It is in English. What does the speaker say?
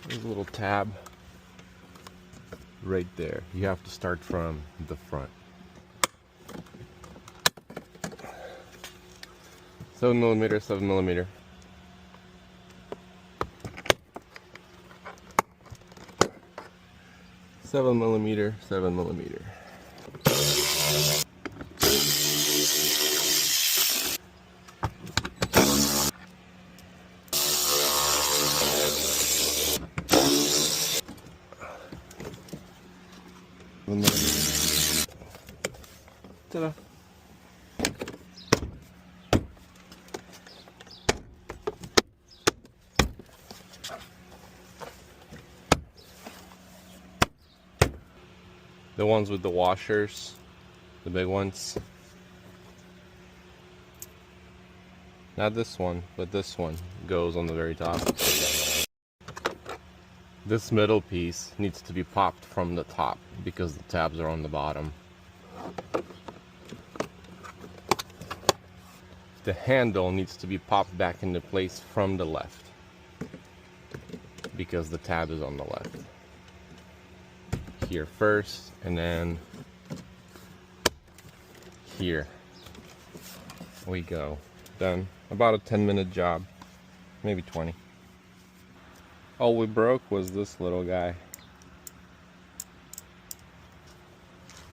There's a little tab right there. You have to start from the front. 7mm, 7mm. Seven millimeter, 7mm. Ta-da. The ones with the washers, the big ones. Not this one, but this one goes on the very top. This middle piece needs to be popped from the top because the tabs are on the bottom. The handle needs to be popped back into place from the left because the tab is on the left. Here first, and then here we go. Done. About a 10-minute job, maybe 20. All we broke was this little guy.